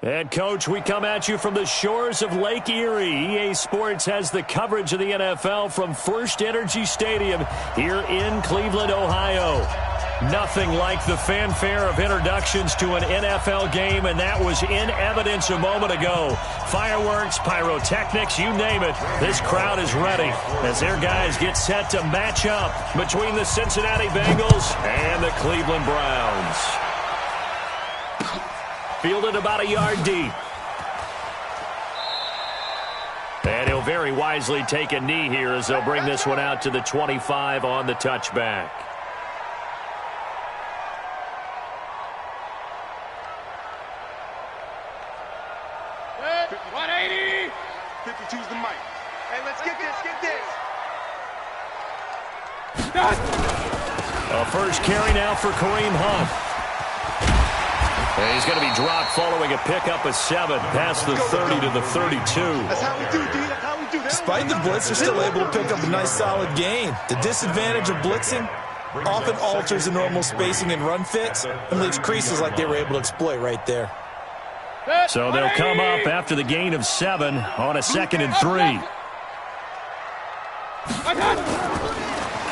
And, Coach, we come at you from the shores of Lake Erie. EA Sports has the coverage of the NFL from First Energy Stadium here in Cleveland, Ohio. Nothing like the fanfare of introductions to an NFL game, and that was in evidence a moment ago. Fireworks, pyrotechnics, you name it. This crowd is ready as their guys get set to match up between the Cincinnati Bengals and the Cleveland Browns. Fielded about a yard deep. And he'll very wisely take a knee here as they'll bring this one out to the 25 on the touchback. Hey, 180. 52's the mic. Hey, let's get this. A first carry now for Kareem Hunt. And he's going to be dropped following a pickup of 7 past the 30 to the 32. That's how we do, D. That's how we do. Despite the blitz, they're still able to pick up a nice solid gain. The disadvantage of blitzing often alters the normal spacing and run fits and leaves creases like they were able to exploit right there. So they'll come up after the gain of 7 on a 2nd and 3.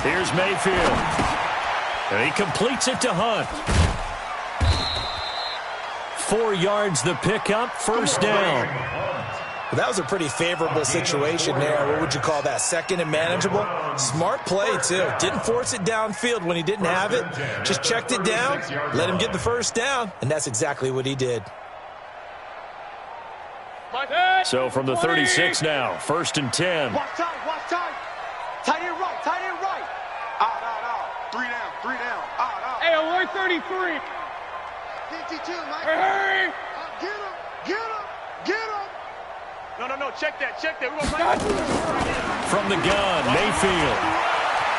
Here's Mayfield. And he completes it to Hunt. 4 yards the pickup, first down. Well, that was a pretty favorable situation there. What would you call that? 2nd and manageable? Smart play, too. Didn't force it downfield when he didn't have it. Just checked it down, let him get the first down, and that's exactly what he did. So from the 36 now, 1st and 10. Watch time. Tight end right. Out. 3 down. Out. Hey, alert 33. 52, Mike. Hurry. Get him. No, check that. We're gonna From the gun, Mayfield.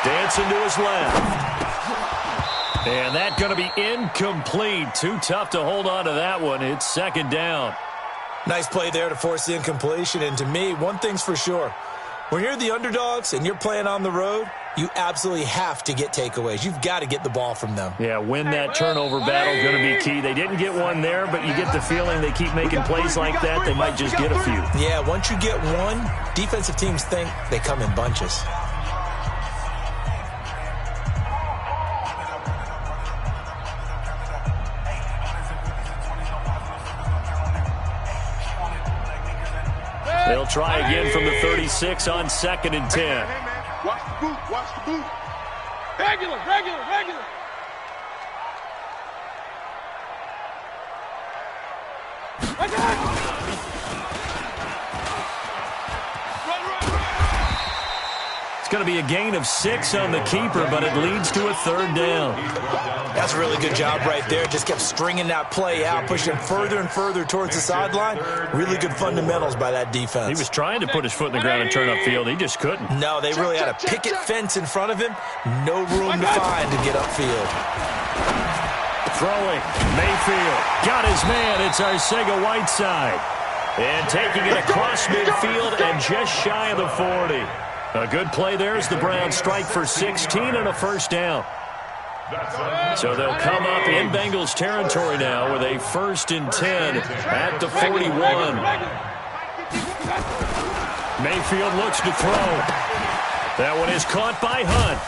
Dancing to his left. And that's going to be incomplete. Too tough to hold on to that one. It's 2nd down. Nice play there to force the incompletion. And to me, one thing's for sure. When you're the underdogs and you're playing on the road, you absolutely have to get takeaways. You've got to get the ball from them. Yeah, win that turnover battle, going to be key. They didn't get one there, but you get the feeling they keep making plays like that, they might just get a few. Yeah, once you get one, defensive teams think they come in bunches. They'll try again from the 36 on 2nd and 10. Hey, man. Watch the boot. Regular. It's going to be a gain of 6 on the keeper, but it leads to a 3rd down. That's a really good job right there. Just kept stringing that play out, pushing further and further towards the sideline. Really good fundamentals by that defense. He was trying to put his foot in the ground and turn upfield. He just couldn't. No, they really had a picket fence in front of him. No room to find to get upfield. Throwing. Mayfield. Got his man. It's Arcega-Whiteside. And taking it across midfield and just shy of the 40. A good play there as the Browns strike for 16 and a first down. So they'll come up in Bengals territory now with a 1st and 10 at the 41. Mayfield looks to throw. That one is caught by Hunt.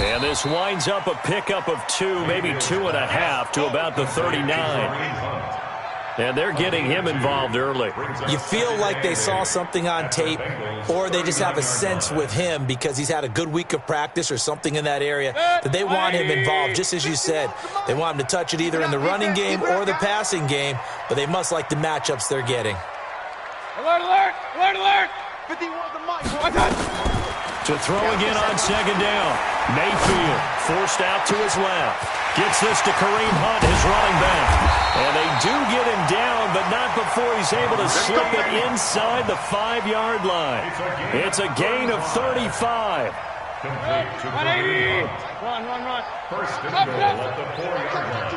And this winds up a pickup of 2, maybe 2.5 to about the 39. And they're getting him involved early. You feel like they saw something on tape, or they just have a sense with him because he's had a good week of practice or something in that area that they want him involved, just as you said. They want him to touch it either in the running game or the passing game, but they must like the matchups they're getting. Alert. 51 the mic. To throw again on 2nd down. Mayfield forced out to his left. Gets this to Kareem Hunt, his running back. And they do get him down, but not before he's able to slip it inside the 5-yard line. It's a gain of 35. 180. Run. First and goal at the 4-yard line.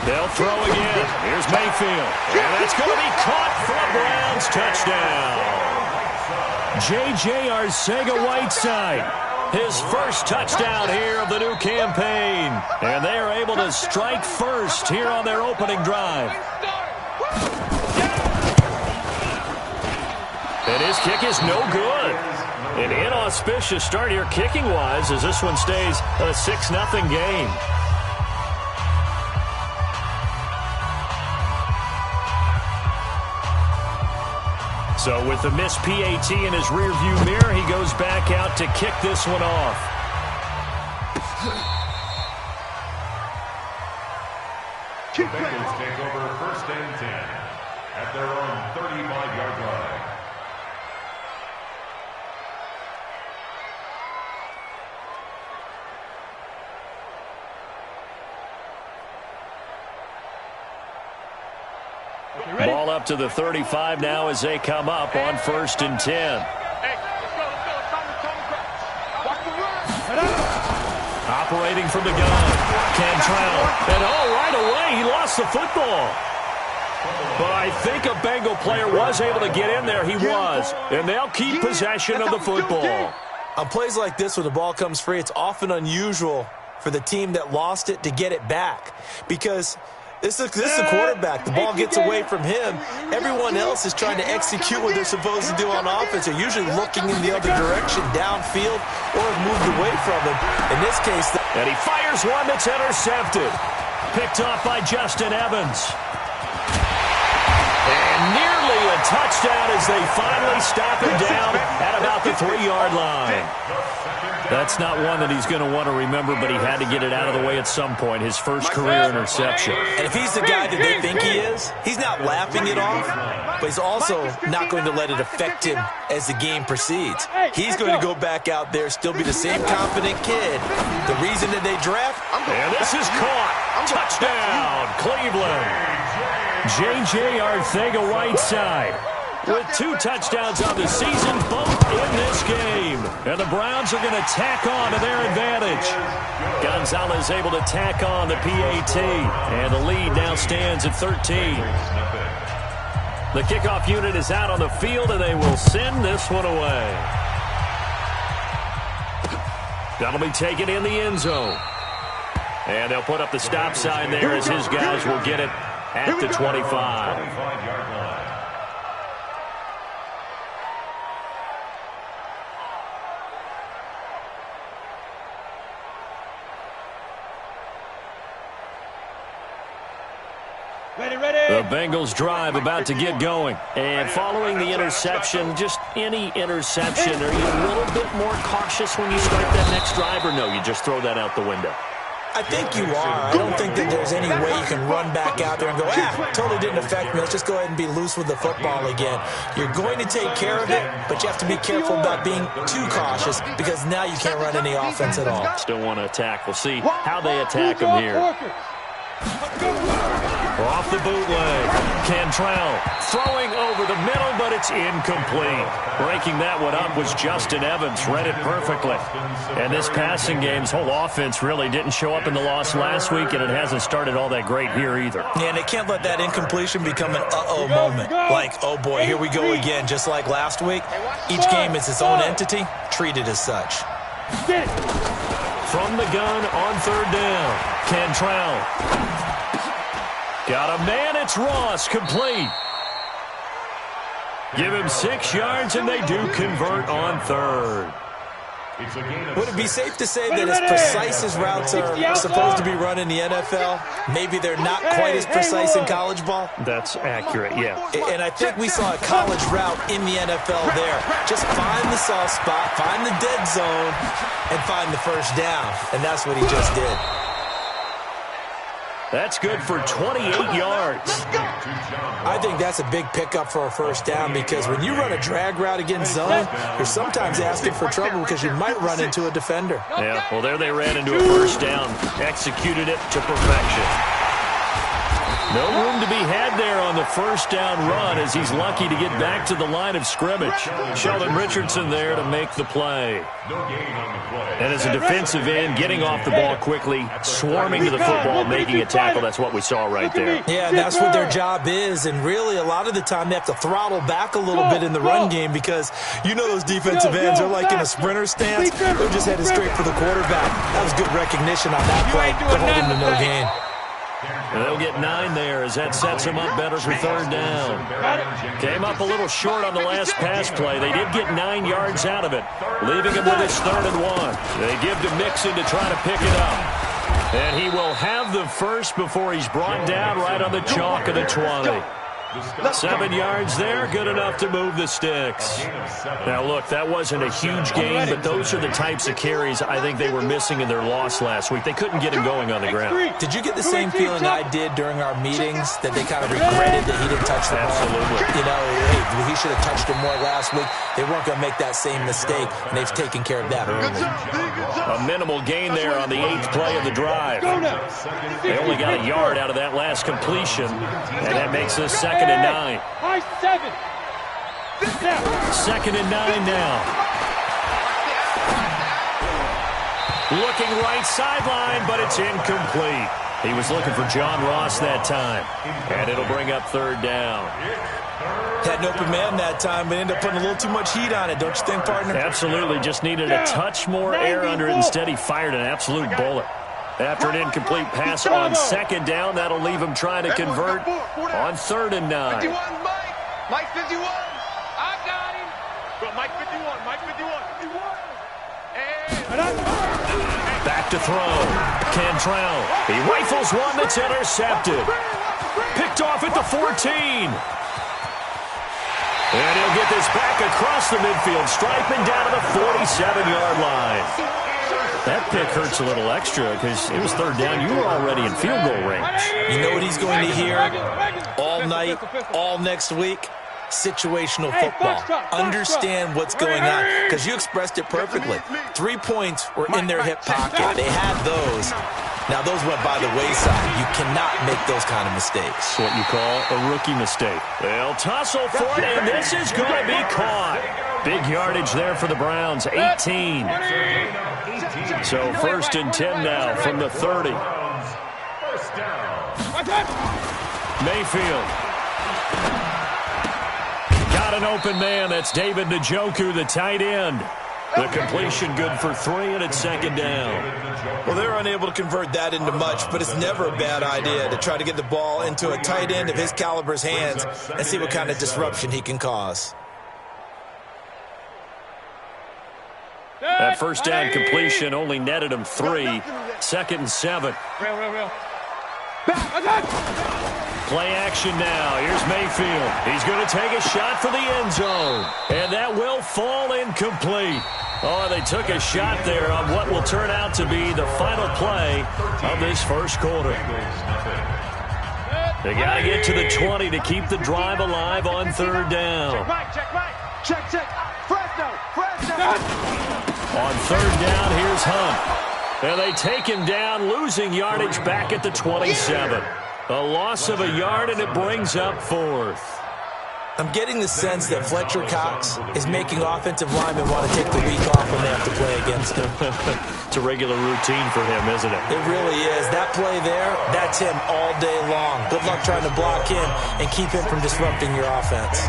They'll throw again. Here's Mayfield. And that's going to be caught for a Browns touchdown. J.J. Arcega-Whiteside His first touchdown here of the new campaign. And they are able to strike first here on their opening drive. And his kick is no good. An inauspicious start here kicking-wise as this one stays a 6-0 game. So with the missed PAT in his rearview mirror, he goes back out to kick this one off. The Bengals take over 1st and 10 at their own 35-yard line. Ball up to the 35 now as they come up on 1st and 10. Operating from the gun. Cantrell. And right away he lost the football. But I think a Bengal player was able to get in there. He was. And they'll keep possession of the football. On plays like this when the ball comes free, it's often unusual for the team that lost it to get it back. Because this is a quarterback. The ball gets away from him. Everyone else is trying to execute what they're supposed to do on offense. They're usually looking in the other direction, downfield, or have moved away from him. In this case... And he fires one that's intercepted. Picked off by Justin Evans. And nearly a touchdown as they finally stop him down at about the 3-yard line. That's not one that he's going to want to remember, but he had to get it out of the way at some point, his first career interception. And if he's the guy that they think he is, he's not laughing it off, but he's also not going to let it affect him as the game proceeds. He's going to go back out there, still be the same confident kid. The reason that they draft... And this is caught. Touchdown, Cleveland. J.J. Arcega-Whiteside with 2 touchdowns on the season, both in this game. And the Browns are going to tack on to their advantage. Gonzalez able to tack on the PAT. And the lead now stands at 13. The kickoff unit is out on the field, and they will send this one away. That'll be taken in the end zone. And they'll put up the stop sign there as his guys will get it at the 25. The Bengals drive about to get going. And following the interception, just any interception, are you a little bit more cautious when you start that next drive, or no, you just throw that out the window? I think you are. I don't think that there's any way you can run back out there and go, totally didn't affect me. Let's just go ahead and be loose with the football again. You're going to take care of it, but you have to be careful about being too cautious because now you can't run any offense at all. Still want to attack. We'll see how they attack him here. Off the bootleg. Cantrell throwing over the middle, but it's incomplete. Breaking that one up was Justin Evans. Read it perfectly. And this passing game's whole offense really didn't show up in the loss last week, and it hasn't started all that great here either. Yeah, and they can't let that incompletion become an uh-oh moment. Like, oh boy, here we go again, just like last week. Each game is its own entity, treated as such. From the gun on 3rd down. Cantrell. Got a man, it's Ross, complete. Give him 6 yards, and they do convert on 3rd. Would it be safe to say that as precise as routes are supposed to be run in the NFL, maybe they're not quite as precise in college ball? That's accurate, yeah. And I think we saw a college route in the NFL there. Just find the soft spot, find the dead zone, and find the first down. And that's what he just did. That's good for 28 yards. I think that's a big pickup for a first down because when you run a drag route against zone, you're sometimes asking for trouble because you might run into a defender. Yeah, well, there they ran into a first down. Executed it to perfection. No room to be had there on the first down run as he's lucky to get back to the line of scrimmage. Sheldon Richardson there to make the play. And as a defensive end, getting off the ball quickly, swarming to the football, making a tackle, that's what we saw right there. Yeah, that's what their job is, and really a lot of the time they have to throttle back a little bit in the run game because you know those defensive ends are like in a sprinter stance. They're just headed straight for the quarterback. That was good recognition on that play to hold him to no gain. And they'll get 9 there as that sets them up better for third down. Came up a little short on the last pass play. They did get 9 yards out of it, leaving him with his 3rd and 1. They give to Mixon to try to pick it up. And he will have the first before he's brought down right on the chalk of the 20. 7 yards there, good enough to move the sticks. Now, look, that wasn't a huge gain, but those are the types of carries I think they were missing in their loss last week. They couldn't get him going on the ground. Did you get the same feeling I did during our meetings, that they kind of regretted that he didn't touch the ball? Absolutely. You know, hey, he should have touched him more last week. They weren't going to make that same mistake, and they've taken care of that early. A minimal gain there on the 8th play of the drive. They only got a yard out of that last completion, and that makes us 2nd and 9. 2nd and 9 now. Looking right sideline, but it's incomplete. He was looking for John Ross that time, and it'll bring up 3rd down. Had an open man that time, but ended up putting a little too much heat on it, don't you think, partner? Absolutely. Just needed a touch more air under it. Instead, he fired an absolute bullet. After an incomplete pass on 2nd down, that'll leave him trying to convert on 3rd and 9. 51, Mike 51. I got him. Go, Mike 51, Mike 51. Back to throw. Cantrell. He rifles one that's intercepted. Picked off at the 14. And he'll get this back across the midfield stripe and down to the 47-yard line. That pick hurts a little extra because it was 3rd down. You were already in field goal range. You know what he's going to hear all night, all next week? Situational football. Understand what's going on, because you expressed it perfectly. 3 points were in their hip pocket. They had those. Now, those went by the wayside. You cannot make those kind of mistakes. What you call a rookie mistake. They'll tussle for it, and this is going to be caught. Big yardage there for the Browns, 18. So 1st and 10 now from the 30. Mayfield. Got an open man. That's David Njoku, the tight end. The completion good for 3, and it's 2nd down. Well, they're unable to convert that into much, but it's never a bad idea to try to get the ball into a tight end of his caliber's hands and see what kind of disruption he can cause. That 1st down completion only netted him 3. 2nd and 7. Play action now. Here's Mayfield. He's going to take a shot for the end zone. And that will fall incomplete. Oh, they took a shot there on what will turn out to be the final play of this first quarter. They got to get to the 20 to keep the drive alive on 3rd down. Check. Fresno. On 3rd down, here's Hunt. And they take him down, losing yardage back at the 27. A loss of a yard, and it brings up 4th. I'm getting the sense that Fletcher Cox is making offensive linemen want to take the week off when they have to play against him. It's a regular routine for him, isn't it? It really is. That play there, that's him all day long. Good luck trying to block him and keep him from disrupting your offense.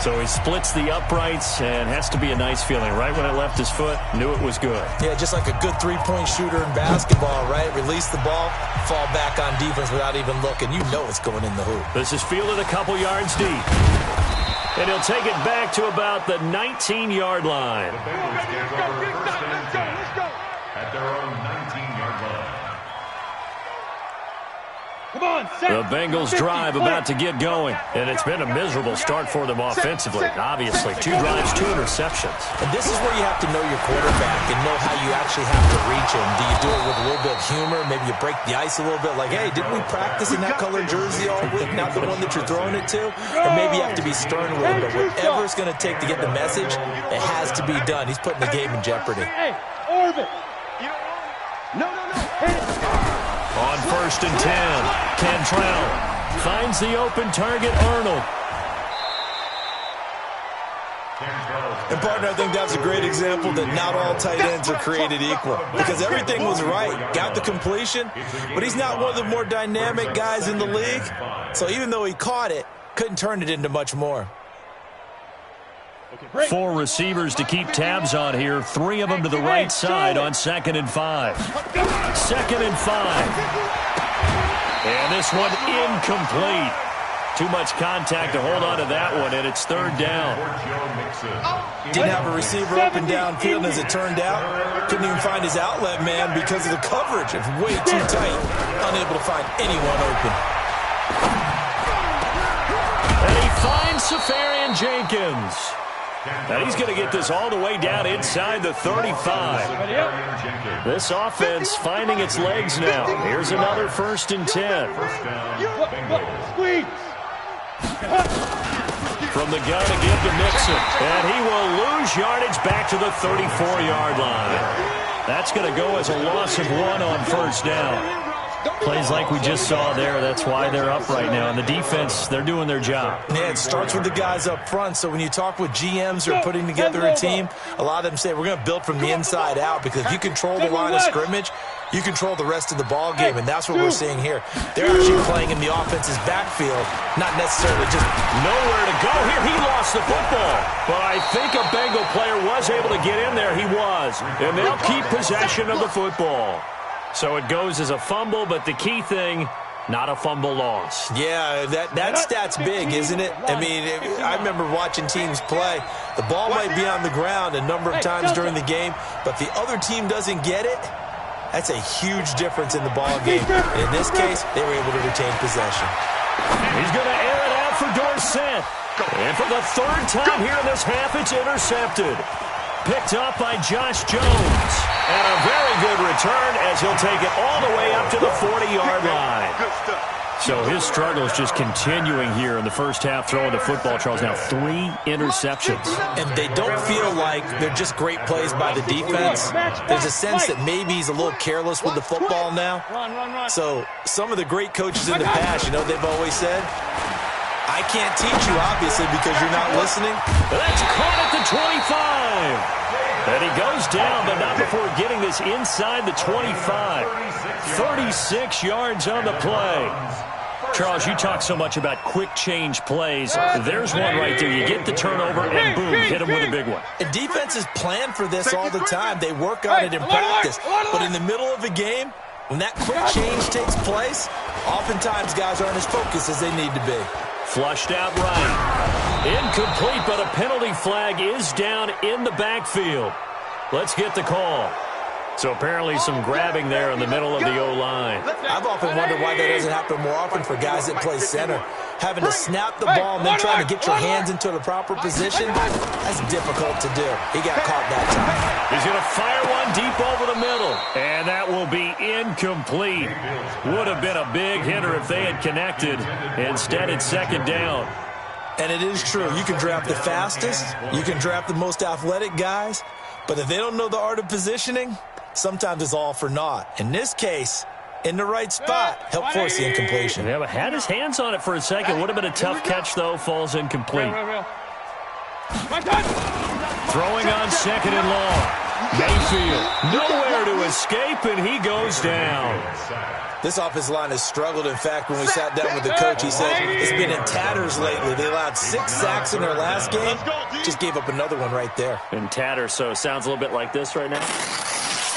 So he splits the uprights, and has to be a nice feeling. Right when it left his foot, knew it was good. Yeah, just like a good three-point shooter in basketball, right? Release the ball, fall back on defense without even looking. You know it's going in the hoop. This is fielded a couple yards deep. And he'll take it back to about the 19-yard line. The Bengals take over 1st and 10 at their own 19-yard line. The Bengals drive about to get going, and it's been a miserable start for them offensively. Obviously, 2 drives, 2 interceptions. And this is where you have to know your quarterback and know how you actually have to reach him. Do you do it with a little bit of humor? Maybe you break the ice a little bit, like, hey, didn't we practice in that colored jersey all week, not the one that you're throwing it to? Or maybe you have to be stern a little bit. Whatever it's going to take to get the message, it has to be done. He's putting the game in jeopardy. Hey, Orbit. No. On 1st 1st and 10. Cantrell finds the open target, Arnold. And, partner, I think that's a great example that not all tight ends are created equal, because everything was right. Got the completion, but he's not one of the more dynamic guys in the league. So even though he caught it, couldn't turn it into much more. 4 receivers to keep tabs on here. 3 of them to the right side on 2nd and 5. 2nd and 5. And this one incomplete. Too much contact to hold on to that one, and it's 3rd down. Didn't have a receiver open downfield, and as it turned out, couldn't even find his outlet man because of the coverage. It's way too tight. Unable to find anyone open. And he finds Safarian Jenkins. And he's going to get this all the way down inside the 35. This offense finding its legs now. Here's another 1st and 10. Squeeze. From the gun to give to Mixon. And he will lose yardage back to the 34-yard line. That's going to go as a loss of 1 on 1st down. Plays like we just saw there. That's why they're up right now. And the defense, they're doing their job. Yeah, it starts with the guys up front. So when you talk with GMs who are putting together a team, a lot of them say we're going to build from the inside out, because if you control the line of scrimmage, you control the rest of the ball game, and that's what we're seeing here. They're actually playing in the offense's backfield, not necessarily just nowhere to go here. He lost the football, but I think a Bengal player was able to get in there. He was, and they'll keep possession of the football. So it goes as a fumble, but the key thing, not a fumble loss. Yeah, that stat's big, isn't it? I mean, I remember watching teams play. The ball might be on the ground a number of times during the game, but if the other team doesn't get it, that's a huge difference in the ball game. And in this case, they were able to retain possession. He's going to air it out for Dorsett. And for the 3rd time here in this half, it's intercepted. Picked up by Josh Jones. And a very good return as he'll take it all the way up to the 40-yard line. So his struggle is just continuing here in the first half, throwing the football, Charles. Now 3 interceptions. And they don't feel like they're just great plays by the defense. There's a sense that maybe he's a little careless with the football now. So some of the great coaches in the past, you know, they've always said, I can't teach you, obviously, because you're not listening. That's caught at the 25. And he goes down, but not before getting this inside the 25. 36 yards on the play. Charles, you talk so much about quick change plays. There's one right there. You get the turnover, and boom, hit him with a big one. And defenses plan for this all the time. They work on it in practice. But in the middle of a game, when that quick change takes place, oftentimes guys aren't as focused as they need to be. Flushed out right. Incomplete, but a penalty flag is down in the backfield. Let's get the call. So apparently some grabbing there in the middle of the O-line. I've often wondered why that doesn't happen more often for guys that play center. Having to snap the ball and then trying to get your hands into the proper position, that's difficult to do. He got caught that time. He's going to fire one deep over the middle. And that will be incomplete. Would have been a big hitter if they had connected. Instead, it's 2nd down. And it is true. You can draft the fastest. You can draft the most athletic guys. But if they don't know the art of positioning, sometimes it's all for naught. In this case, in the right spot, helped force the incompletion. Yeah, but had his hands on it for a second. Would have been a tough catch, though. Falls incomplete. Throwing on 2nd and long. Mayfield, nowhere to escape, and he goes down. This offensive line has struggled. In fact, when we sat down with the coach, he said it's been in tatters lately. They allowed 6 sacks in their last game. Just gave up another one right there. In tatters, so it sounds a little bit like this right now.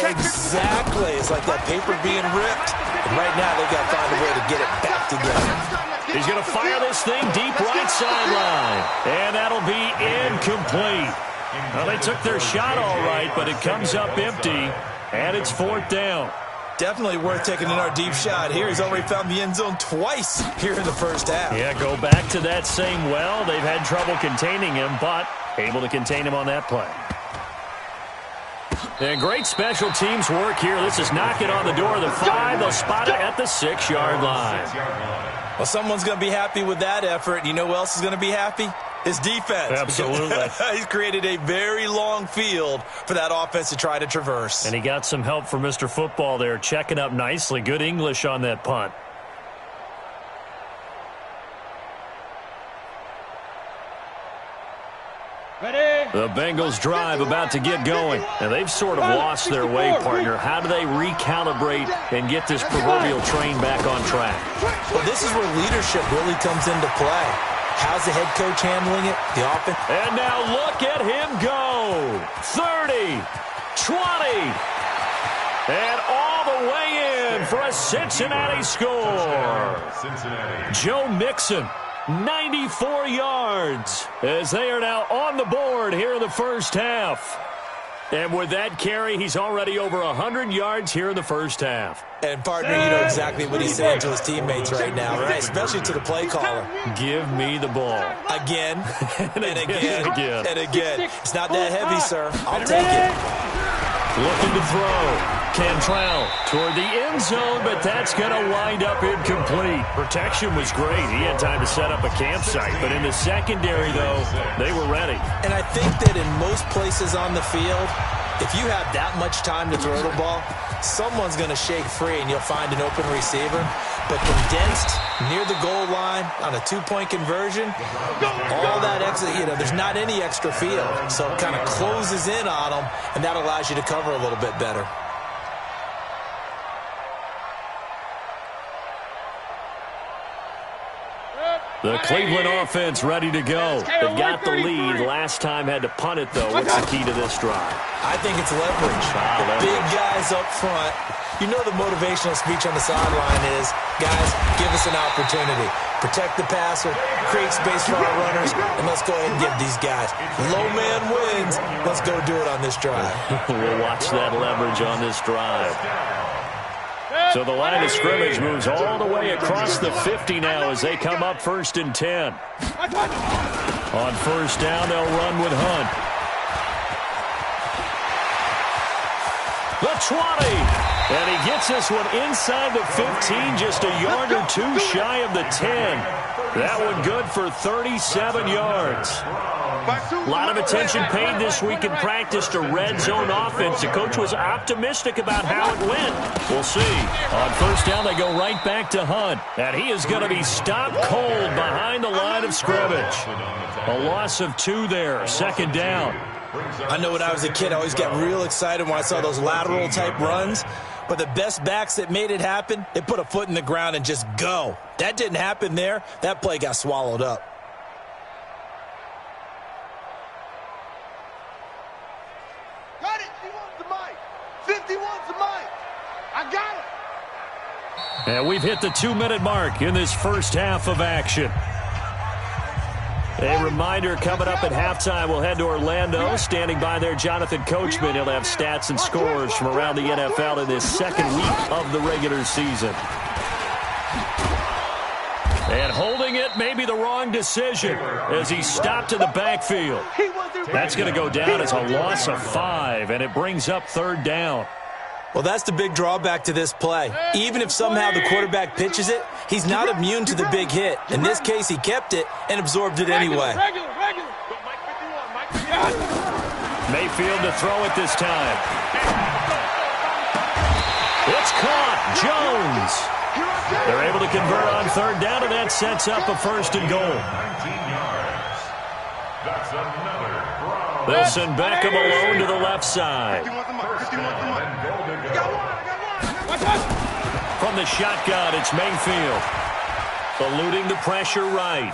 Exactly. It's like that paper being ripped. And right now, they've got to find a way to get it back together. He's going to fire this thing deep right sideline. And that'll be incomplete. Well, they took their shot all right, but it comes up empty. And it's 4th down. Definitely worth taking in our deep shot here. He's already found the end zone twice here in the first half. Yeah, go back to that same well. They've had trouble containing him, but able to contain him on that play. And great special teams work here. This is knocking on the door of the 5. They'll spot it at the 6-yard line. Well, someone's going to be happy with that effort. You know who else is going to be happy? His defense. Absolutely. He's created a very long field for that offense to try to traverse. And he got some help from Mr. Football there, checking up nicely. Good English on that punt. The Bengals drive about to get going, and they've sort of lost their way, partner. How do they recalibrate and get this proverbial train back on track? Well, this is where leadership really comes into play. How's the head coach handling it? The offense. And now look at him go. 30, 20, and all the way in for a Cincinnati score. Joe Mixon. 94 yards as they are now on the board here in the first half. And with that carry, he's already over 100 yards here in the first half. And, partner, you know exactly what he's saying to his teammates right now, right? Especially to the play caller. Give me the ball. Again, and again, and again. It's not that heavy, sir. I'll take it. Looking to throw. Cantrell toward the end zone, but that's going to wind up incomplete. Protection was great. He had time to set up a campsite, but in the secondary, though, they were ready. And I think that in most places on the field, if you have that much time to throw the ball, someone's going to shake free and you'll find an open receiver. But condensed near the goal line on a two-point conversion, all that extra, there's not any extra field. So it kind of closes in on them, and that allows you to cover a little bit better. The Cleveland offense ready to go. They've got the lead. Last time had to punt it, though. What's the key to this drive? I think it's leverage. The big guys up front. You know the motivational speech on the sideline is, guys, give us an opportunity. Protect the passer, create space for our runners, and let's go ahead and give these guys. Low man wins. Let's go do it on this drive. We'll watch that leverage on this drive. So the line of scrimmage moves all the way across the 50 now as they come up 1st and 10. On first down, they'll run with Hunt. The 20. And he gets this one inside the 15, just a yard or two shy of the 10. That one good for 37 yards. A lot of attention paid this week in practice to red zone offense. The coach was optimistic about how it went. We'll see. On first down, they go right back to Hunt. And he is going to be stopped cold behind the line of scrimmage. A loss of 2 there. 2nd down. I know when I was a kid, I always got real excited when I saw those lateral-type runs. But the best backs that made it happen, they put a foot in the ground and just go. That didn't happen there. That play got swallowed up. Got it. He wants the mic. 50 wants the mic. I got it. And we've hit the 2-minute mark in this first half of action. A reminder, coming up at halftime, we'll head to Orlando. Standing by there, Jonathan Coachman. He'll have stats and scores from around the NFL in this second week of the regular season. And holding it may be the wrong decision as he stopped in the backfield. That's going to go down as a loss of 5, and it brings up 3rd down. Well, that's the big drawback to this play. Even if somehow the quarterback pitches it, he's not immune to the big hit. In this case, he kept it and absorbed it anyway. Mayfield to throw it this time. It's caught. Jones. They're able to convert on 3rd down, and that sets up a 1st and goal. They'll send Beckham alone to the left side. From the shotgun, it's Mayfield. Eluding the pressure right.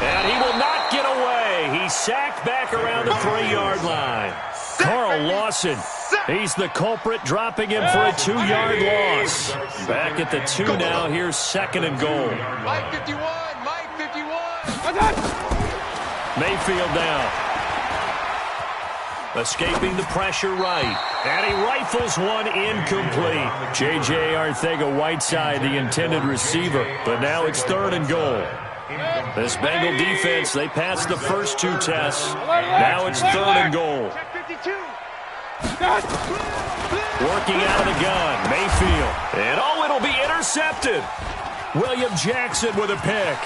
And he will not get away. He's sacked back around the 3-yard line. Carl Lawson, he's the culprit, dropping him for a 2-yard loss. Back at the 2 now. Here's 2nd and goal. Mike 51, Mike 51. Mayfield down. Escaping the pressure right. And he rifles one incomplete. J.J. Arcega-Whiteside, the intended receiver. But now it's 3rd and goal. This Bengal defense, they passed the first 2 tests. Now it's 3rd and goal. Working out of the gun, Mayfield. And oh, it'll be intercepted. William Jackson with a pick.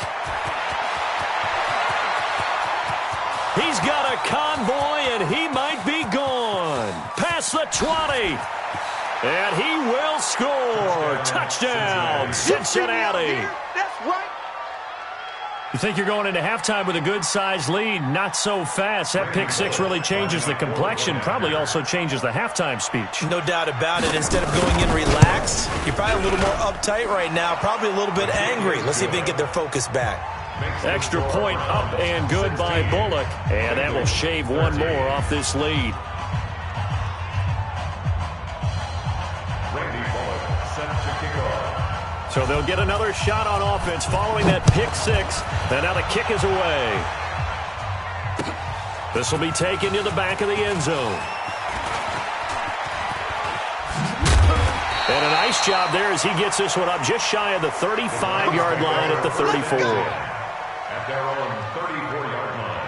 He's got a convoy, and he might be gone. Past the 20. And he will score. Touchdown, Cincinnati. That's right. You think you're going into halftime with a good-sized lead? Not so fast. That pick six really changes the complexion, probably also changes the halftime speech. No doubt about it. Instead of going in relaxed, you're probably a little more uptight right now, probably a little bit angry. Let's see if they can get their focus back. Extra point up and good by Bullock, and that will shave one more off this lead. So they'll get another shot on offense following that pick six. And now the kick is away. This will be taken to the back of the end zone. And a nice job there as he gets this one up just shy of the 35-yard line at the 34. At their own 34-yard line.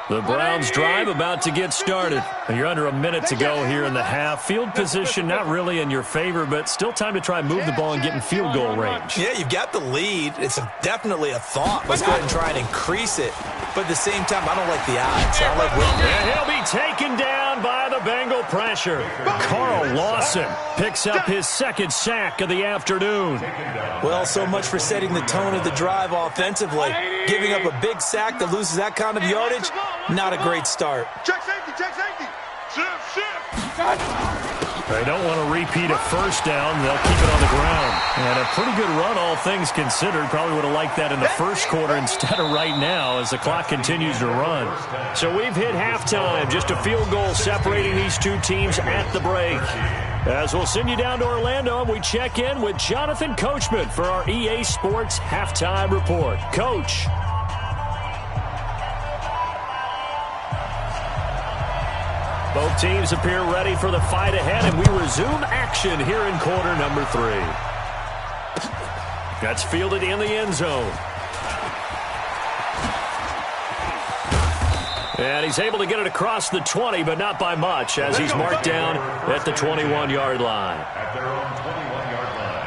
The Browns drive about to get started. You're under a minute to go here in the half. Field position not really in your favor, but still time to try and move the ball and get in field goal range. Yeah, you've got the lead. It's definitely a thought. Let's go ahead and try and increase it. But at the same time, I don't like the odds. I like and he'll be taken down by the Bengal pressure. Carl Lawson picks up his second sack of the afternoon. Well, so much for setting the tone of the drive offensively. Giving up a big sack that loses that kind of yardage, not a great start. Check safety, check safety. Shift. They don't want to repeat a first down. They'll keep it on the ground. And a pretty good run, all things considered. Probably would have liked that in the first quarter instead of right now as the clock continues to run. So we've hit halftime. Just a field goal separating these two teams at the break. As we'll send you down to Orlando, and we check in with Jonathan Coachman for our EA Sports Halftime Report. Coach. Both teams appear ready for the fight ahead, and we resume action here in quarter number 3. That's fielded in the end zone. And he's able to get it across the 20, but not by much, as he's marked down at the 21-yard line. At their own 21-yard line.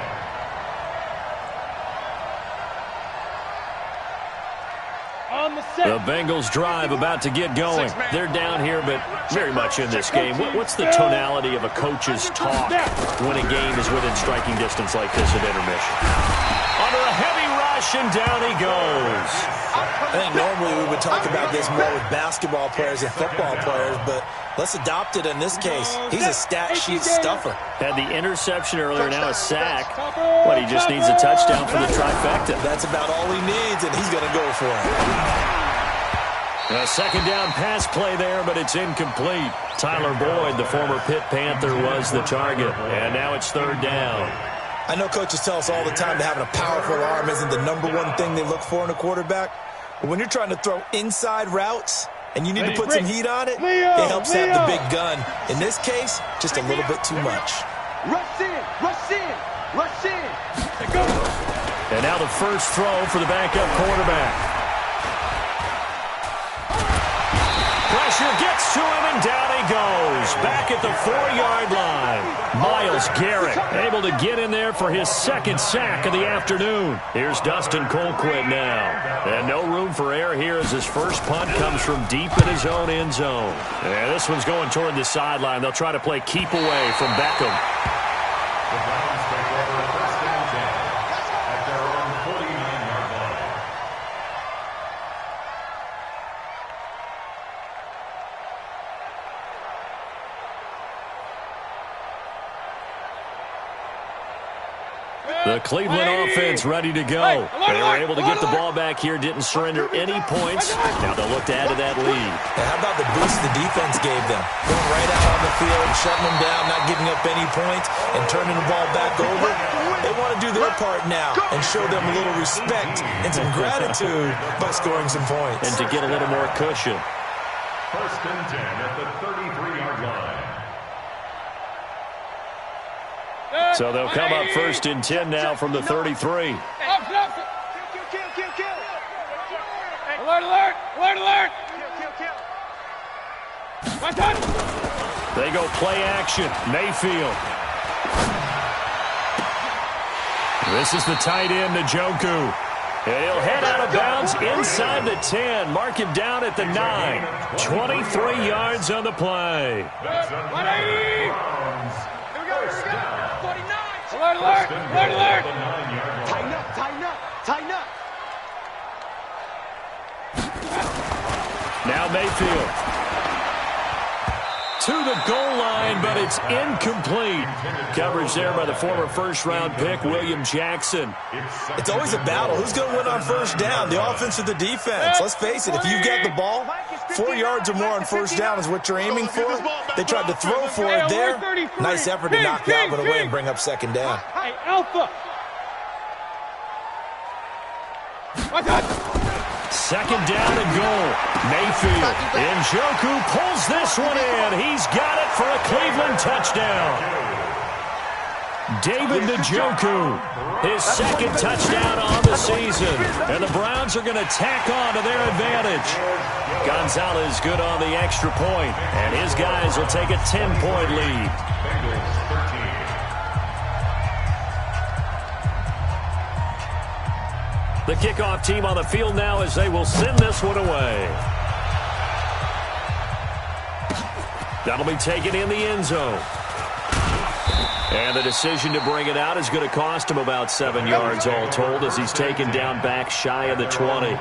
The Bengals drive about to get going. They're down here, but very much in this game. What's the tonality of a coach's talk when a game is within striking distance like this at intermission? Under a heavy rush, and down he goes. I think normally we would talk about this more with basketball players and football players, but let's adopt it in this case. He's a stat sheet stuffer. Had the interception earlier, now a sack. But he just needs a touchdown for the trifecta. That's about all he needs, and he's going to go for it. A second down pass play there, but it's incomplete. Tyler Boyd, the former Pitt Panther, was the target. And now it's third down. I know coaches tell us all the time that having a powerful arm isn't the number one thing they look for in a quarterback. But when you're trying to throw inside routes and you need to put some heat on it, it helps to have the big gun. In this case, just a little bit too much. Rush in, rush in, rush in. And now the first throw for the backup quarterback. Pressure gets to him, and down he goes. Back at the 4-yard line. Myles Garrett able to get in there for his second sack of the afternoon. Here's Dustin Colquitt now. And no room for error here as his first punt comes from deep in his own end zone. And this one's going toward the sideline. They'll try to play keep away from Beckham. The Browns take over first and 10 at their own 49-yard line. The Cleveland offense ready to go. They were able to get the ball back here, didn't surrender any points. Now they'll look to add to that lead. How about the boost the defense gave them? Going right out on the field, shutting them down, not giving up any points, and turning the ball back over. They want to do their part now and show them a little respect and some gratitude by scoring some points. And to get a little more cushion. First and 10 at the 33-yard line. So they'll come up first and 10 now from the 33. Alert, alert, alert, alert. They go play action. Mayfield. This is the tight end, Njoku. And he'll head out of bounds inside the 10. Mark him down at the 9. 23 yards on the play. 180. Here we go. 49. Alert. Tighten up. Now Mayfield. To the goal line, but it's incomplete. Coverage there by the former first-round pick, William Jackson. It's always a battle. Who's going to win on first down, the offense or the defense? Let's face it, if you've got the ball, 4 yards or more on first down is what you're aiming for. They tried to throw for it there. Nice effort to knock that one away and bring up second down. Hey, Alpha. Second down and goal. Mayfield. Njoku pulls this one in. He's got it for a Cleveland touchdown. David Njoku, his second touchdown on the season. And the Browns are going to tack on to their advantage. Gonzalez good on the extra point, and his guys will take a 10-point lead. The kickoff team on the field now as they will send this one away. That'll be taken in the end zone. And the decision to bring it out is going to cost him about 7 yards all told as he's taken down back shy of the 20.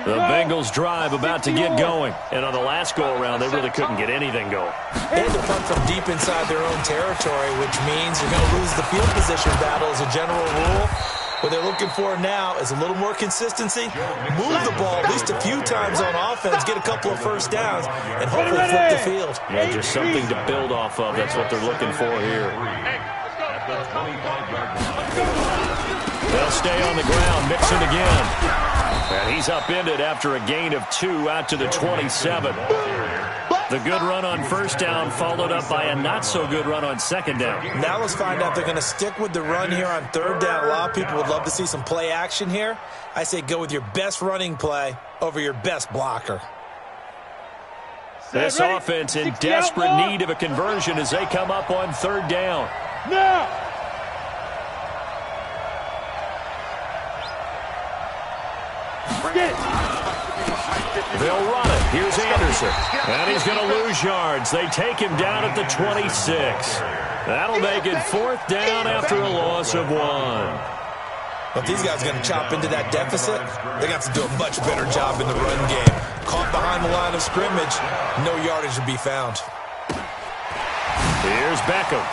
The Bengals drive about to get going. And on the last go-around, they really couldn't get anything going. They had to punt from deep inside their own territory, which means you're going to lose the field position battle as a general rule. What they're looking for now is a little more consistency, move the ball at least a few times on offense, get a couple of first downs, and hopefully flip the field. Yeah, just something to build off of. That's what they're looking for here. They'll stay on the ground, mix it again. And he's upended after a gain of 2 out to the 27. The good run on first down followed up by a not-so-good run on second down. Now let's find out if they're going to stick with the run here on third down. A lot of people would love to see some play action here. I say go with your best running play over your best blocker. This offense in desperate need of a conversion as they come up on third down. Now! They'll run it. Here's Anderson. And he's going to lose yards. They take him down at the 26. That'll make it fourth down after a loss of 1. But these guys are going to chop into that deficit. They got to do a much better job in the run game. Caught behind the line of scrimmage, no yardage to be found. Here's Beckham.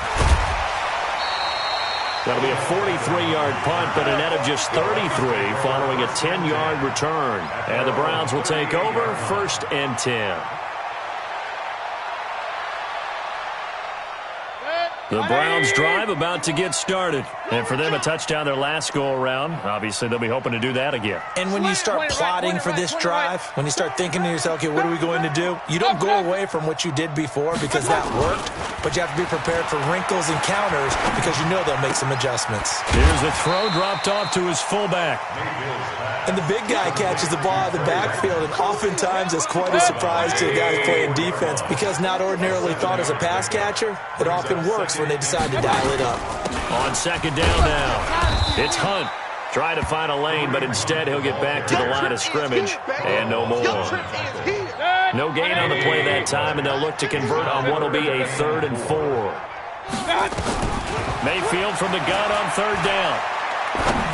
That'll be a 43-yard punt, but a net of just 33 following a 10-yard return. And the Browns will take over, 1st and 10. The Browns drive about to get started. And for them, a touchdown their last go-around. Obviously, they'll be hoping to do that again. And when you start plotting for this drive, when you start thinking to yourself, okay, what are we going to do? You don't go away from what you did before because that worked, but you have to be prepared for wrinkles and counters because you know they'll make some adjustments. Here's the throw dropped off to his fullback. And the big guy catches the ball out of the backfield, and oftentimes it's quite a surprise to the guys playing defense because not ordinarily thought as a pass catcher, it often works when they decide to dial it up. On second down now, it's Hunt. Trying to find a lane, but instead he'll get back to the line of scrimmage, and no more. No gain on the play that time, and they'll look to convert on what will be a 3rd and 4. Mayfield from the gun on third down.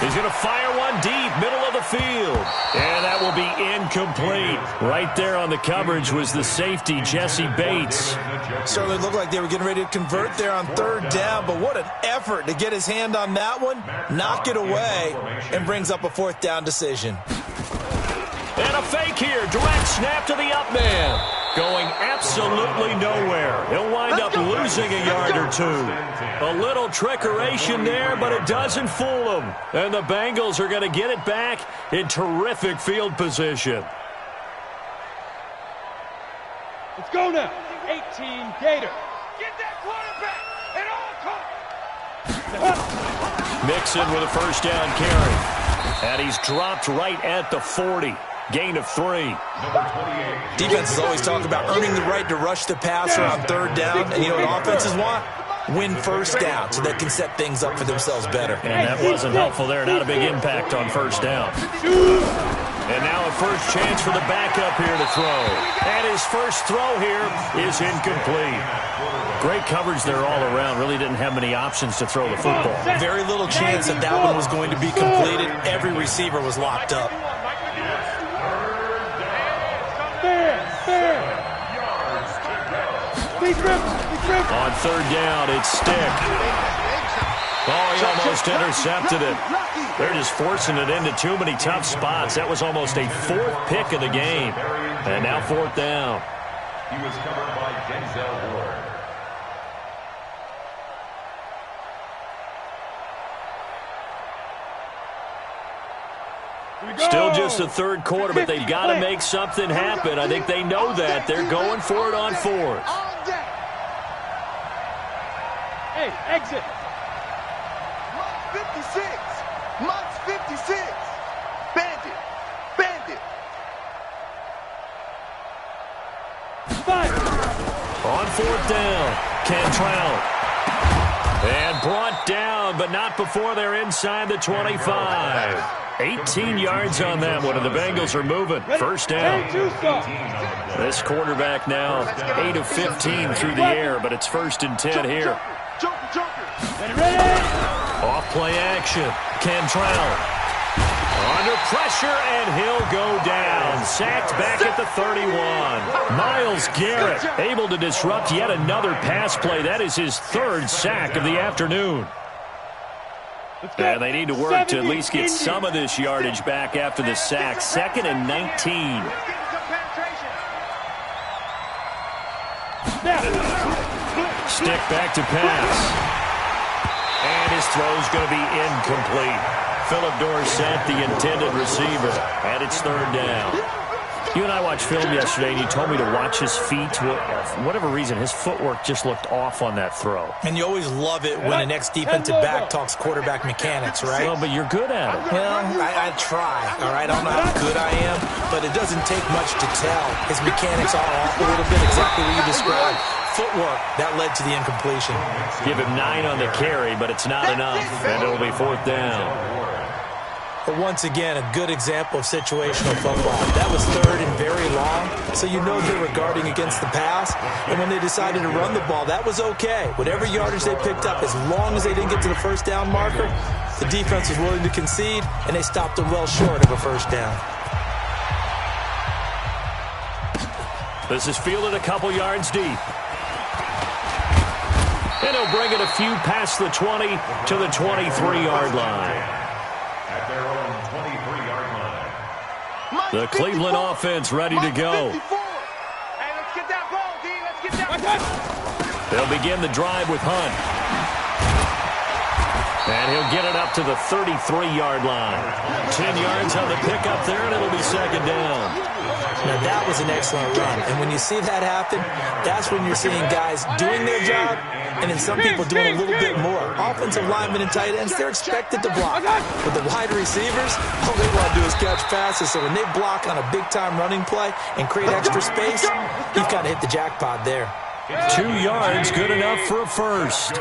He's going to fire one deep, middle of the field. And that will be incomplete. Right there on the coverage was the safety, Jesse Bates. Certainly looked like they were getting ready to convert there on third down, but what an effort to get his hand on that one, knock it away, and brings up a 4th down decision. And a fake here, direct snap to the up man. Going absolutely nowhere. He'll wind up losing a yard or 2. A little trickeration there, but it doesn't fool him. And the Bengals are going to get it back in terrific field position. Let's go now. 18 Gator. Get that quarterback at all costs. Mixon with a first down carry. And he's dropped right at the 40. Gain of 3. Defenses always talk about earning the right to rush the passer on third down. And you know what offenses want? win first down so they can set things up for themselves better. And that wasn't helpful there. Not a big impact on first down. And now a first chance for the backup here to throw. And his first throw here is incomplete. Great coverage there all around. Really didn't have many options to throw the football. Very little chance that that one was going to be completed. Every receiver was locked up. On third down, it's Stick. Oh, he almost intercepted it. They're just forcing it into too many tough spots. That was almost a fourth pick of the game. And now fourth down. He was covered by Denzel Ward. Still just the third quarter, but they've got to make something happen. I think they know that. They're going for it on fourth. Hey, exit. Monk's 56. Monk's 56. Bandit. Bandit. Five. On fourth down, Cantrell. And brought down, but not before they're inside the 25. 18 yards on that one, and the Bengals are moving. First down. This quarterback now 8 of 15 through the air, but it's first and 10 here. Off play action. Cantrell. Under pressure, and he'll go down. Sacked back at the 31. Myles Garrett able to disrupt yet another pass play. That is his third sack of the afternoon. And they need to work to at least get some of this yardage back after the sack. Second and 19. Stick back to pass. And his throw's going to be incomplete. Philip Dorsett, the intended receiver, and it's third down. You and I watched film yesterday, and you told me to watch his feet. For whatever reason, his footwork just looked off on that throw. And you always love it when an ex-defensive back talks quarterback mechanics, right? Well, but you're good at it. Well, I try, all right? I don't know how good I am, but it doesn't take much to tell. His mechanics are off a little bit, exactly what you described. Footwork, that led to the incompletion. Give him 9 on the carry, but it's not enough, and it'll be fourth down. But once again, a good example of situational football. That was third and very long, so you know they were guarding against the pass. And when they decided to run the ball, that was okay. Whatever yardage they picked up, as long as they didn't get to the first down marker, the defense was willing to concede, and they stopped them well short of a first down. This is fielded a couple yards deep. And he'll bring it a few past the 20 to the 23-yard line. At their own 23-yard line. The Cleveland offense ready to go. Hey, let's get that ball, D. Let's get that. They'll begin the drive with Hunt. And he'll get it up to the 33-yard line. 10 yards on the pickup there, and it'll be second down. Now, that was an excellent run. And when you see that happen, that's when you're seeing guys doing their job and then some people doing a little bit more. Offensive linemen and tight ends, they're expected to block. But the wide receivers, all they want to do is catch passes. So when they block on a big-time running play and create extra space, you've kind of hit the jackpot there. 2 yards, good enough for a first.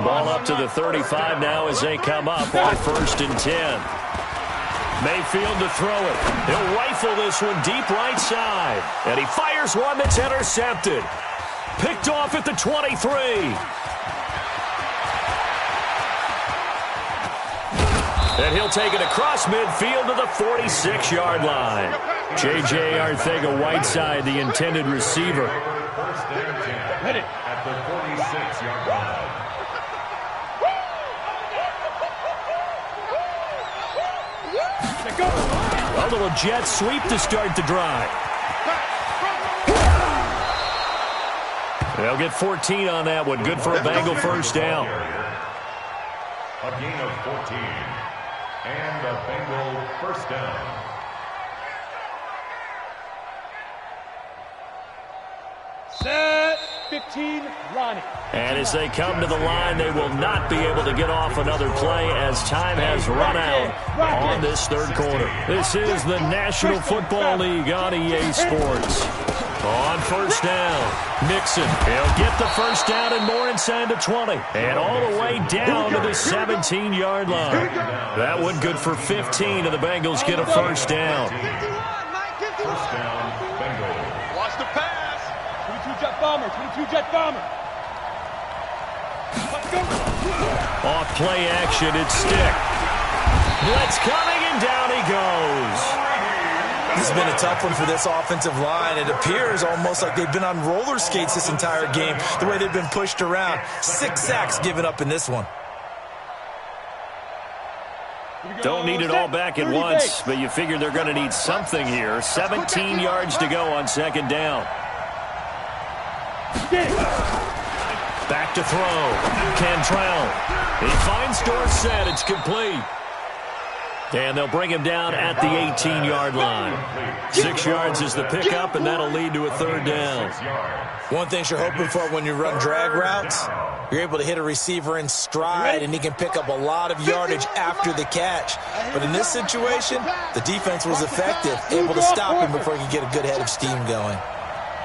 Ball up to the 35 now as they come up on first and 10. Mayfield to throw it. He'll rifle this one deep right side. And he fires one that's intercepted. Picked off at the 23. And he'll take it across midfield to the 46-yard line. J.J. Arcega-Whiteside, the intended receiver. First and 10 at the 46-yard line. A little jet sweep to start the drive. They'll get 14 on that one. Good for a Bengal first down. A gain of 14. And a Bengal first down. Set. 15, Ronnie. And as they come to the line, they will not be able to get off another play as time has run out on this third quarter. This is the National Football League on EA Sports. On first down, Mixon. He'll get the first down and more inside the 20. And all the way down to the 17-yard line. That one good for 15, and the Bengals get a first down. First down, Bengals. Watch the pass. 22-jet bomber, 22-jet bomber. Let's go. Off play action, it's Stick. Blitz coming, and down he goes. This has been a tough one for this offensive line. It appears almost like they've been on roller skates this entire game, the way they've been pushed around. 6 sacks given up in this one. Don't need it all back at once, but you figure they're going to need something here. 17 yards to go on second down. Back to throw. Cantrell. He finds Dorsett. It's complete. And they'll bring him down at the 18-yard line. 6 yards is the pickup, and that'll lead to a third down. One thing you're hoping for when you run drag routes, you're able to hit a receiver in stride, and he can pick up a lot of yardage after the catch. But in this situation, the defense was effective, able to stop him before he could get a good head of steam going.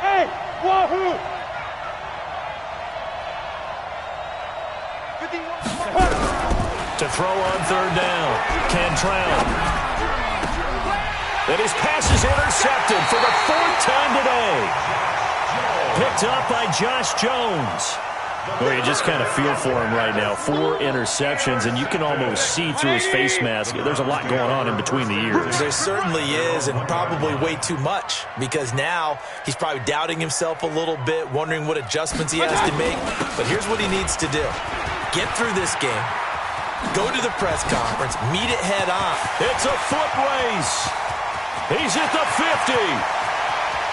Hey, wahoo! To throw on third down, Cantrell. And his pass is intercepted for the 4th time today. Picked up by Josh Jones. Well, you just kind of feel for him right now. 4 interceptions, and you can almost see through his face mask. There's a lot going on in between the ears. There certainly is, and probably way too much, because now he's probably doubting himself a little bit, wondering what adjustments he has to make. But here's what he needs to do. Get through this game. Go to the press conference. Meet it head on. It's a foot race. He's at the 50,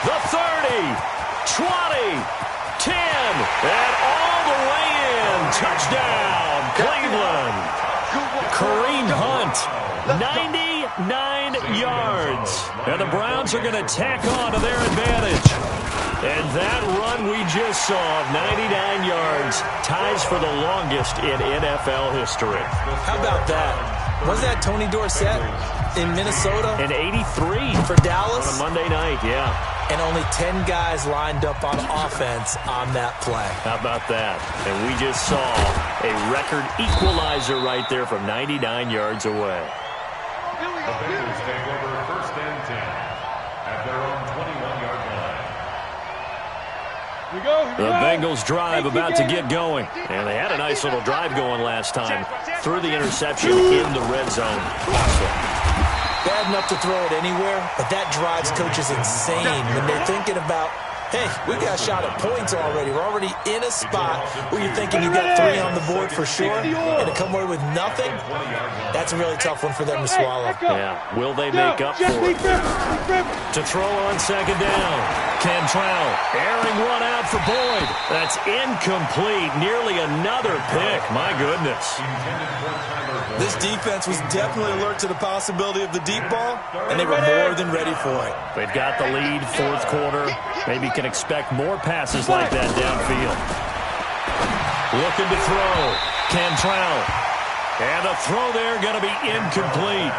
the 30, 20, 10, and all the way in. Touchdown, Cleveland. Kareem Hunt, 99 yards. And the Browns are going to tack on to their advantage. And that run we just saw of 99 yards ties for the longest in NFL history. How about that? Was that Tony Dorsett in Minnesota? In 83. For Dallas? On a Monday night, yeah. And only 10 guys lined up on offense on that play. How about that? And we just saw a record equalizer right there from 99 yards away. The Bengals take over first and 10 at their own 21-yard line. The Bengals drive about to get going. And they had a nice little drive going last time. Threw the interception in the red zone. Bad enough to throw it anywhere, but that drives coaches insane when they're thinking about, hey, we got a shot at points already. We're already in a spot where you're thinking you got 3 on the board for sure, and to come away with nothing, that's a really tough one for them to swallow. Yeah, will they make up for it? To throw on second down, Cantrell, airing one out for Boyd. That's incomplete, nearly another pick. My goodness. This defense was definitely alert to the possibility of the deep ball, and they were more than ready for it. They've got the lead, 4th quarter. Maybe can expect more passes like that downfield. Looking to throw. Cantrell. And the throw there going to be incomplete.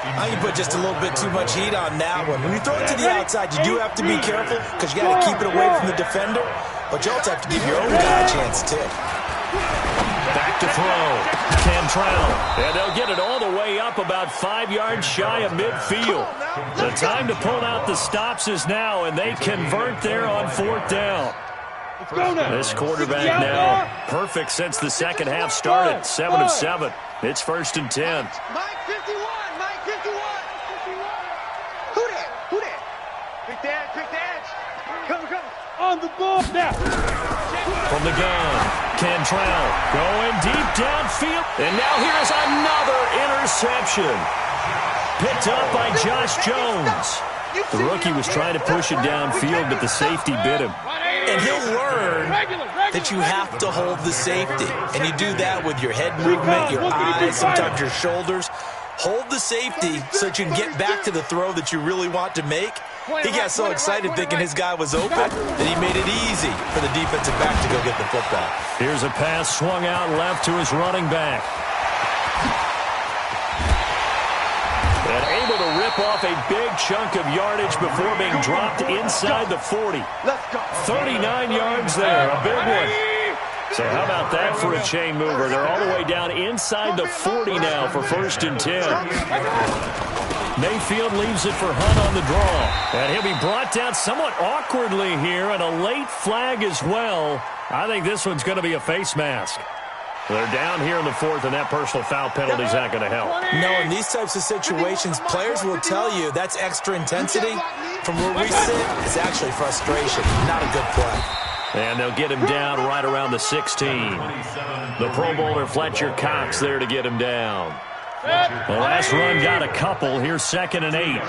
I think you put just a little bit too much heat on that one. When you throw it to the outside, you do have to be careful because you got to keep it away from the defender, but you also have to give your own guy a chance too. Back to throw. Cantrell. And they'll get it all the way up about 5 yards shy of midfield. The time to pull out the stops is now, and they convert there on 4th down. This quarterback now perfect since the second half started. 7 of 7. It's 1st and 10. Mike 51, Mike 51. Who that? Who that? Quick dance, quick dance. Come. On the ball now. From the gun, Cantrell going deep downfield. And now here's another interception. Picked up by Josh Jones. The rookie was trying to push it downfield, but the safety bit him. And he'll learn that you have to hold the safety. And you do that with your head movement, your eyes, sometimes your shoulders. Hold the safety so that you can get back to the throw that you really want to make. He got so excited thinking his guy was open that he made it easy for the defensive back to go get the football. Here's a pass swung out left to his running back. And able to rip chip off a big chunk of yardage before being dropped inside the 40. 39 yards there, a big one. So how about that for a chain mover? They're all the way down inside the 40 now for 1st and 10. Mayfield leaves it for Hunt on the draw. And he'll be brought down somewhat awkwardly here, and a late flag as well. I think this one's going to be a face mask. They're down here in the 4th, and that personal foul penalty is not going to help. No, in these types of situations, players will tell you that's extra intensity. From where we sit, it's actually frustration, not a good play. And they'll get him down right around the 16. The Pro Bowler Fletcher Cox there to get him down. The last run got a couple. Here's 2nd and 8. It's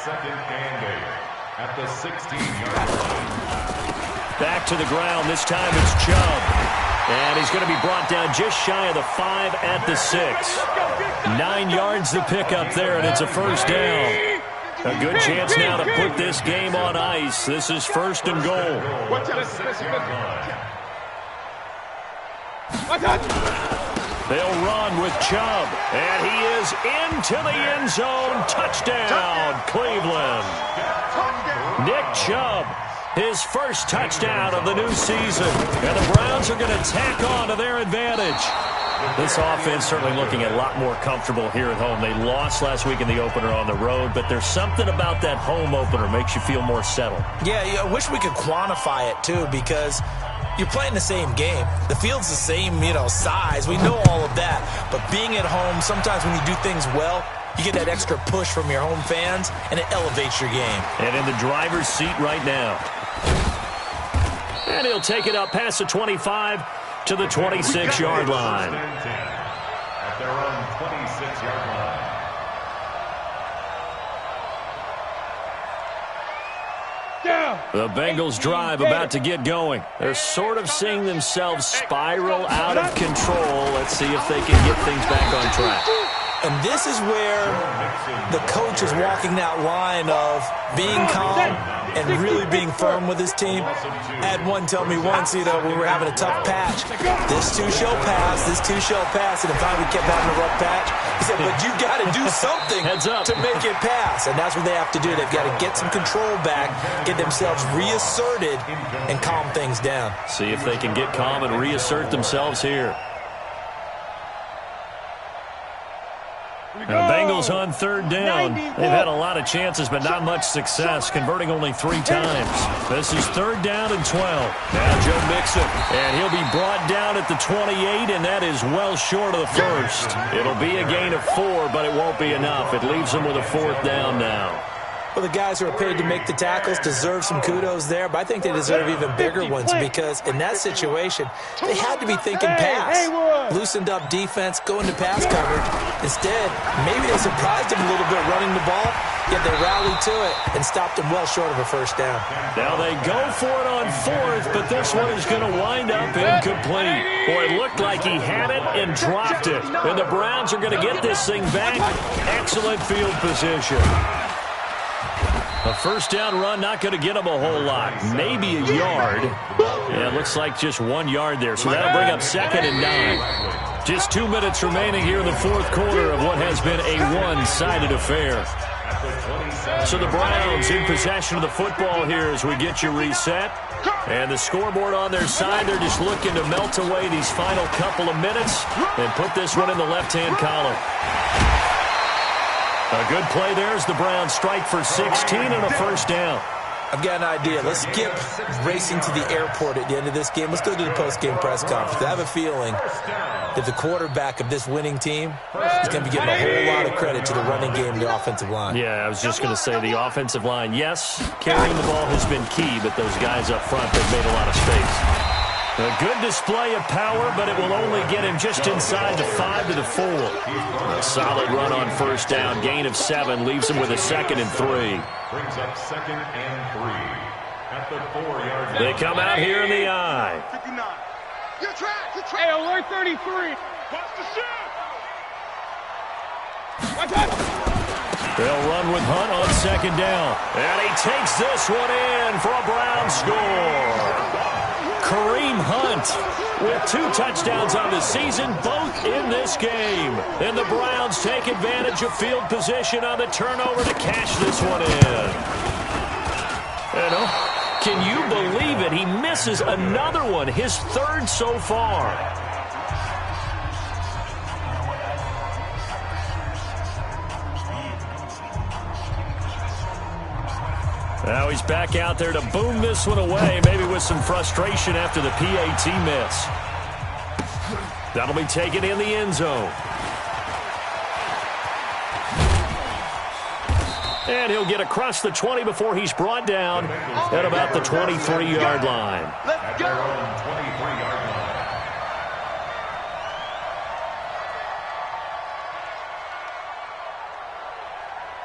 2nd and 8 at the 16-yard line. Back to the ground. This time it's Chubb. And he's going to be brought down just shy of the 5 at the 6. 9 yards to pick up there, and it's a 1st down. A good chance now to put this game on ice. This is 1st and goal. They'll run with Chubb, and he is into the end zone. Touchdown, Cleveland. Nick Chubb, his first touchdown of the new season. And the Browns are going to tack on to their advantage. This offense certainly looking a lot more comfortable here at home. They lost last week in the opener on the road, but there's something about that home opener makes you feel more settled. Yeah, I wish we could quantify it, too, because you're playing the same game. The field's the same, size. We know all of that. But being at home, sometimes when you do things well, you get that extra push from your home fans, and it elevates your game. And in the driver's seat right now. And he'll take it up past the 25 to the 26-yard line. At their own 26-yard line. The Bengals drive about to get going. They're sort of seeing themselves spiral out of control. Let's see if they can get things back on track. And this is where the coach is walking that line of being calm and really being firm with his team. I had one tell me once, we were having a tough patch. This too shall pass, this too shall pass. And finally we kept having a rough patch. He said, but you got to do something to make it pass. And that's what they have to do. They've got to get some control back, get themselves reasserted, and calm things down. See if they can get calm and reassert themselves here. The Bengals on 3rd down. They've had a lot of chances, but not much success, converting only 3 times. This is 3rd down and 12. Now Joe Mixon, and he'll be brought down at the 28, and that is well short of the 1st. It'll be a gain of 4, but it won't be enough. It leaves them with a 4th down now. Well, the guys who are paid to make the tackles deserve some kudos there, but I think they deserve even bigger ones because in that situation, they had to be thinking pass. Loosened up defense, going to pass coverage. Instead, maybe they surprised him a little bit running the ball, yet they rallied to it and stopped him well short of a 1st down. Now they go for it on 4th, but this one is going to wind up incomplete. Boy, it looked like he had it and dropped it. And the Browns are going to get this thing back. Excellent field position. A 1st down run, not going to get him a whole lot. Maybe a yard. Yeah, it looks like just 1 yard there. So that'll bring up 2nd and 9. Just 2 minutes remaining here in the 4th quarter of what has been a one-sided affair. So the Browns in possession of the football here as we get you reset. And the scoreboard on their side, they're just looking to melt away these final couple of minutes and put this one in the left-hand column. A good play there as the Browns strike for 16 and a 1st down. I've got an idea. Let's skip racing to the airport at the end of this game. Let's go to the post-game press conference. I have a feeling that the quarterback of this winning team is going to be giving a whole lot of credit to the running game and the offensive line. Yeah, I was just going to say the offensive line, yes, carrying the ball has been key, but those guys up front, they've made a lot of space. A good display of power, but it will only get him just inside the 5 to the 4. A solid run on 1st down. Gain of 7 leaves him with a 2nd and 3. Brings up 2nd and 3 at the 4-yard line. They come out here in the I. 59. Your track. Hey, alert 33. Watch the shoot. Watch out. They'll run with Hunt on 2nd down. And he takes this one in for a Brown score. Kareem Hunt with 2 touchdowns on the season, both in this game. And the Browns take advantage of field position on the turnover to cash this one in. And can you believe it? He misses another one, his 3rd so far. Now he's back out there to boom this one away, maybe with some frustration after the PAT miss. That'll be taken in the end zone. And he'll get across the 20 before he's brought down at about the 23-yard line. Let's go.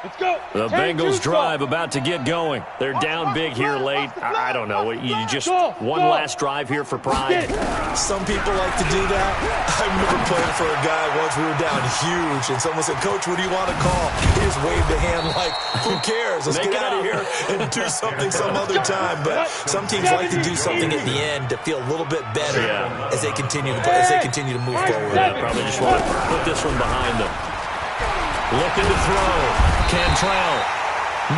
Let's go. The Bengals drive about to get going. They're down big here late. I don't know. You just one last drive here for pride. Some people like to do that. I remember playing for a guy once. We were down huge, and someone said, "Coach, what do you want to call?" He just waved a hand like, "Who cares? Let's get out of here and do something some other time." But some teams like to do something at the end to feel a little bit better as they continue to move forward. Yeah, probably just want to put this one behind them. Looking to throw. Cantrell.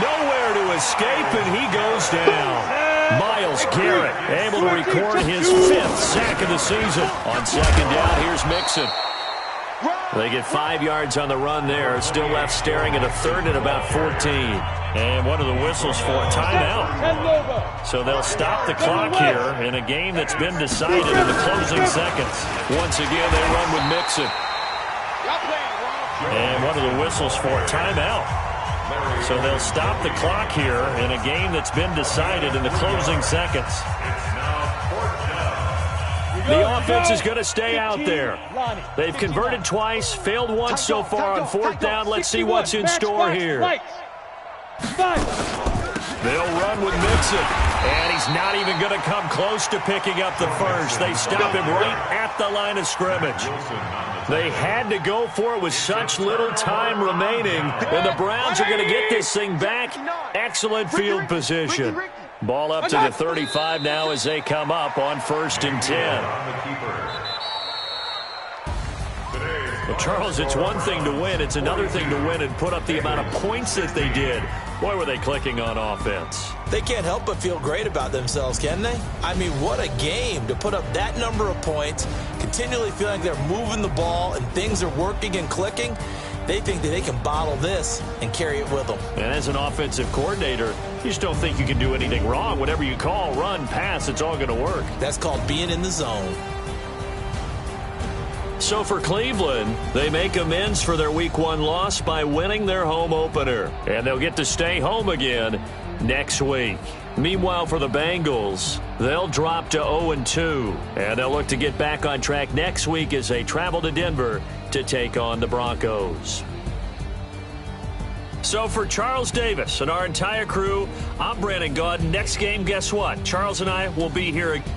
Nowhere to escape, and he goes down. Myles Garrett able to record his 5th sack of the season. On 2nd down, here's Mixon. They get 5 yards on the run there. Still left staring at a 3rd and about 14. And one of the whistles for a timeout. So they'll stop the clock here in a game that's been decided in the closing seconds. Once again, they run with Mixon. And one of the whistles for a timeout. So they'll stop the clock here in a game that's been decided in the closing seconds. The offense is going to stay out there. They've converted twice, failed once so far on 4th down. Let's see what's in store here. They'll run with Mixon. And he's not even going to come close to picking up the first. They stop him right at the line of scrimmage. They had to go for it with such little time remaining. And the Browns are going to get this thing back. Excellent field position. Ball up to the 35 now as they come up on 1st and 10. Well, Charles, it's one thing to win. It's another thing to win and put up the amount of points that they did. Boy, were they clicking on offense. They can't help but feel great about themselves, can they? I mean, what a game to put up that number of points, continually feeling like they're moving the ball and things are working and clicking. They think that they can bottle this and carry it with them. And as an offensive coordinator, you just don't think you can do anything wrong. Whatever you call, run, pass, it's all going to work. That's called being in the zone. So for Cleveland, they make amends for their Week 1 loss by winning their home opener. And they'll get to stay home again next week. Meanwhile, for the Bengals, they'll drop to 0-2. And they'll look to get back on track next week as they travel to Denver to take on the Broncos. So for Charles Davis and our entire crew, I'm Brandon Gaudin. Next game, guess what? Charles and I will be here again.